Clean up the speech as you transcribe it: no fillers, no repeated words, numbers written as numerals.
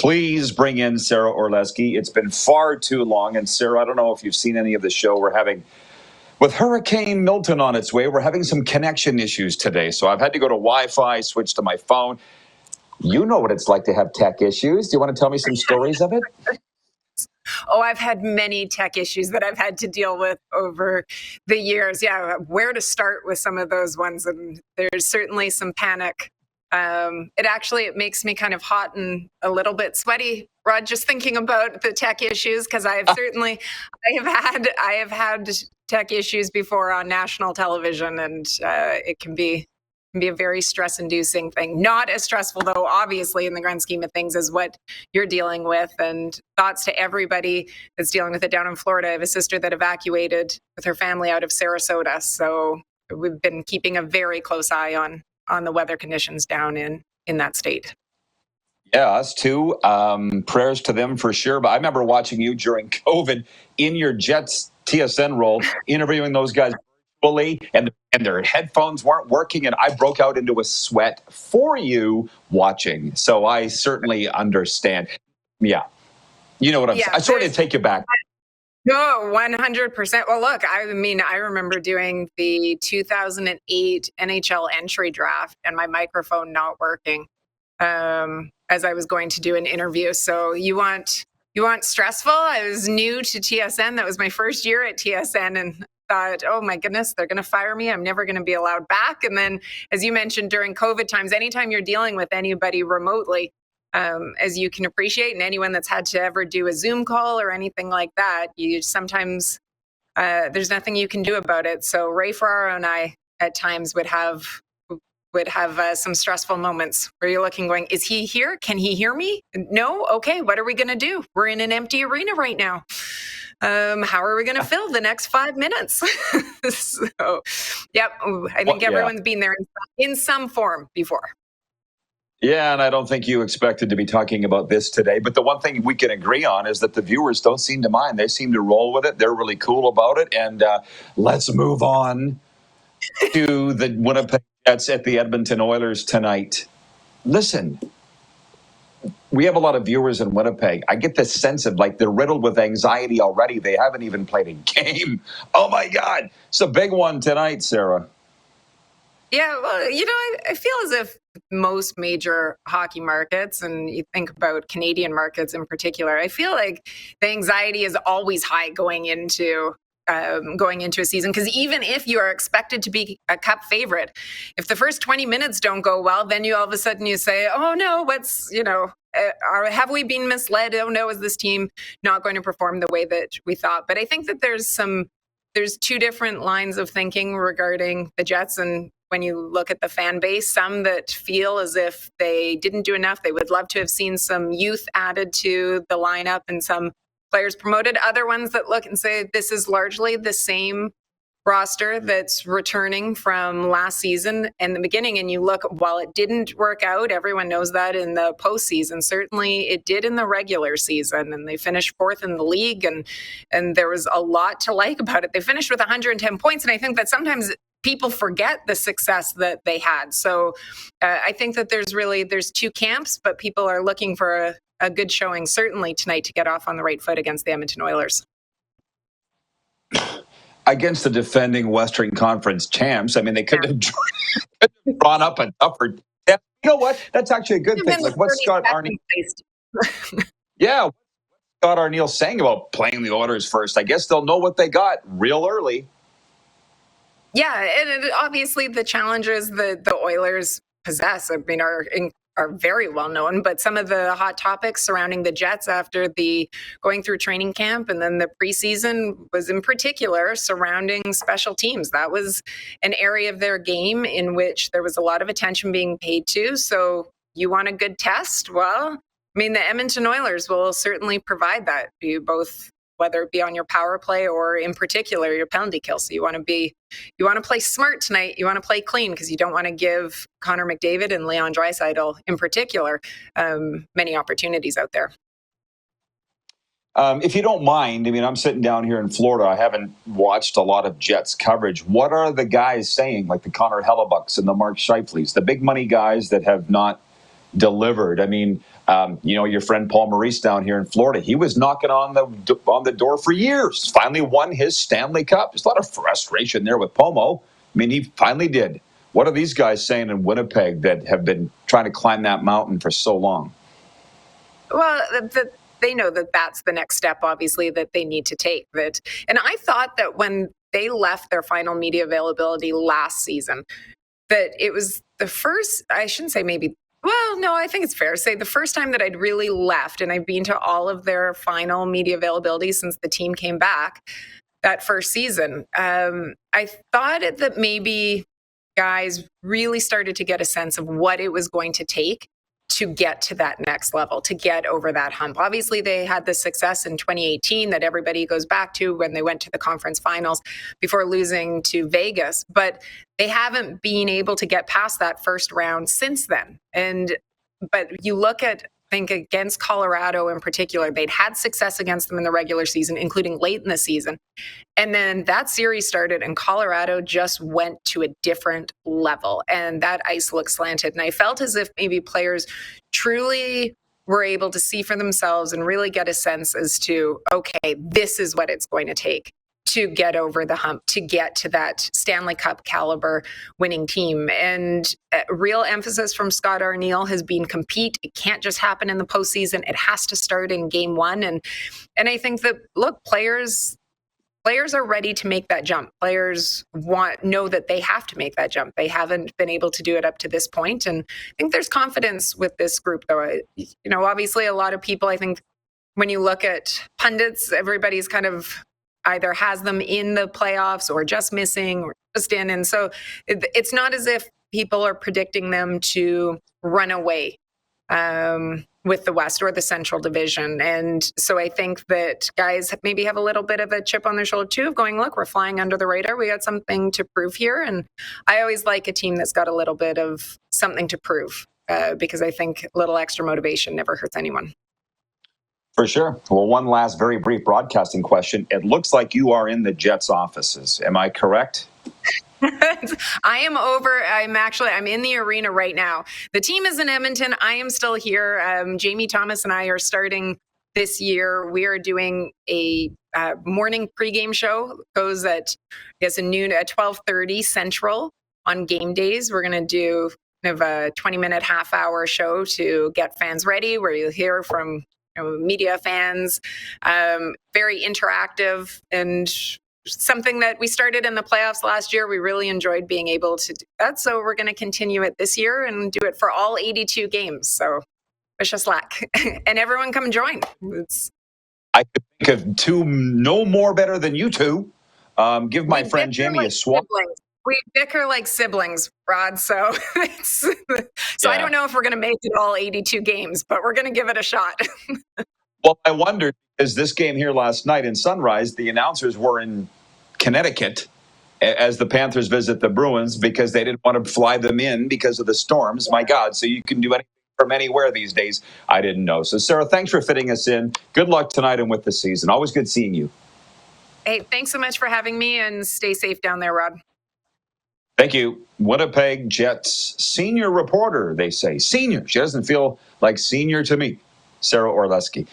Please bring in Sara Orlesky. It's been far too long. And Sara, I don't know if you've seen any of the show. With Hurricane Milton on its way, we're having some connection issues today. So I've had to go to Wi-Fi, switch to my phone. You know what it's like to have tech issues. Do you want to tell me some stories of it? Oh, I've had many tech issues that I've had to deal with over the years. Yeah, where to start with some of those ones. And there's certainly some panic. It makes me kind of hot and a little bit sweaty, Rod, just thinking about the tech issues, because I have had tech issues before on national television, and it can be a very stress-inducing thing. Not as stressful, though, obviously, in the grand scheme of things, as what you're dealing with. And thoughts to everybody that's dealing with it down in Florida. I have a sister that evacuated with her family out of Sarasota, so we've been keeping a very close eye on the weather conditions down in that state. Yeah, us too. Prayers to them for sure. But I remember watching you during COVID in your Jets TSN role, interviewing those guys fully, and their headphones weren't working, and I broke out into a sweat for you watching. So I certainly understand. Yeah. You know what I'm saying? I sort of take you back. No, 100%. Well, look, I remember doing the 2008 NHL entry draft and my microphone not working as I was going to do an interview. So you want stressful? I was new to TSN. That was my first year at TSN, and thought, oh my goodness, they're going to fire me. I'm never going to be allowed back. And then, as you mentioned, during COVID times, anytime you're dealing with anybody remotely, as you can appreciate, and anyone that's had to ever do a Zoom call or anything like that, you sometimes, there's nothing you can do about it. So Ray Ferraro and I at times would have some stressful moments where you're looking going, is he here? Can he hear me? No? Okay, what are we going to do? We're in an empty arena right now. How are we going to fill the next 5 minutes? So, yep, I think everyone's been there in some form before. Yeah, and I don't think you expected to be talking about this today. But the one thing we can agree on is that the viewers don't seem to mind. They seem to roll with it. They're really cool about it. And let's move on to the Winnipeg Jets at the Edmonton Oilers tonight. Listen, we have a lot of viewers in Winnipeg. I get this sense of like they're riddled with anxiety already. They haven't even played a game. Oh, my God. It's a big one tonight, Sara. Yeah, well, I feel as if most major hockey markets, and you think about Canadian markets in particular, I feel like the anxiety is always high going into a season, because even if you are expected to be a cup favorite, if the first 20 minutes don't go well, then you all of a sudden you say, oh no, have we been misled? Oh no, is this team not going to perform the way that we thought? But I think that there's two different lines of thinking regarding the Jets. And when you look at the fan base, some that feel as if they didn't do enough, they would love to have seen some youth added to the lineup and some players promoted. Other ones that look and say this is largely the same roster that's returning from last season and the beginning. And you look, while it didn't work out, everyone knows that in the postseason, certainly it did in the regular season, and they finished fourth in the league, and there was a lot to like about it. They finished with 110 points, and I think that sometimes people forget the success that they had. So I think that there's two camps, but people are looking for a good showing, certainly tonight, to get off on the right foot against the Edmonton Oilers. Against the defending Western Conference champs, I mean, they could have drawn up a tougher. You know what? That's actually a good thing. Like what's Scott Arniel? Yeah, what's Scott Arniel saying about playing the Oilers first? I guess they'll know what they got real early. Yeah, and obviously the challenges that the Oilers possess, I mean, are very well known, but some of the hot topics surrounding the Jets after the going through training camp and then the preseason was in particular surrounding special teams. That was an area of their game in which there was a lot of attention being paid to. So you want a good test? Well, I mean, the Edmonton Oilers will certainly provide that for you both, whether it be on your power play or in particular your penalty kill. So you want to play smart tonight. You want to play clean because you don't want to give Connor McDavid and Leon Draisaitl in particular many opportunities out there. If you don't mind, I mean, I'm sitting down here in Florida. I haven't watched a lot of Jets coverage. What are the guys saying, like the Connor Hellebucks and the Mark Scheifele's, the big money guys that have not delivered? I mean, Your friend Paul Maurice down here in Florida, he was knocking on the door for years. Finally won his Stanley Cup. There's a lot of frustration there with Pomo. I mean, he finally did. What are these guys saying in Winnipeg that have been trying to climb that mountain for so long? Well, they know that that's the next step, obviously, that they need to take. And I thought that when they left their final media availability last season, that it was the first, I shouldn't say maybe, well, no, I think it's fair to say the first time that I'd really left, and I've been to all of their final media availability since the team came back that first season. I thought that maybe guys really started to get a sense of what it was going to take to get to that next level, to get over that hump. Obviously, they had the success in 2018 that everybody goes back to when they went to the conference finals before losing to Vegas, but they haven't been able to get past that first round since then. But you look at, I think, against Colorado in particular, they'd had success against them in the regular season, including late in the season. And then that series started and Colorado just went to a different level. And that ice looked slanted. And I felt as if maybe players truly were able to see for themselves and really get a sense as to, okay, this is what it's going to take to get over the hump, to get to that Stanley Cup caliber winning team. And real emphasis from Scott Arniel has been compete. It can't just happen in the postseason. It has to start in game one. And I think that, look, players are ready to make that jump. Players know that they have to make that jump. They haven't been able to do it up to this point. And I think there's confidence with this group, though. Obviously a lot of people, I think when you look at pundits, everybody's kind of either has them in the playoffs or just missing or just in. And so it's not as if people are predicting them to run away with the West or the Central Division. And so I think that guys maybe have a little bit of a chip on their shoulder too, of going, look, we're flying under the radar. We got something to prove here. And I always like a team that's got a little bit of something to prove because I think a little extra motivation never hurts anyone. For sure. Well, one last very brief broadcasting question. It looks like you are in the Jets offices. Am I correct? I am over. I'm in the arena right now. The team is in Edmonton. I am still here. Jamie Thomas and I are starting this year. We are doing a morning pregame show. It goes at, noon at 12:30 Central on game days. We're going to do kind of a 20-minute, half-hour show to get fans ready, where you'll hear from media, fans, very interactive, and something that we started in the playoffs last year. We really enjoyed being able to do that. So we're going to continue it this year and do it for all 82 games. So wish us luck. And everyone come join. I could think of two no more better than you two. Give my friend Jamie a swap. We bicker like siblings, Rod. So I don't know if we're going to make it all 82 games, but we're going to give it a shot. Well, I wondered, as this game here last night in Sunrise, the announcers were in Connecticut as the Panthers visit the Bruins because they didn't want to fly them in because of the storms. My God, so you can do anything from anywhere these days. I didn't know. So, Sara, thanks for fitting us in. Good luck tonight and with the season. Always good seeing you. Hey, thanks so much for having me, and stay safe down there, Rod. Thank you. Winnipeg Jets senior reporter, they say. Senior. She doesn't feel like senior to me. Sara Orlesky.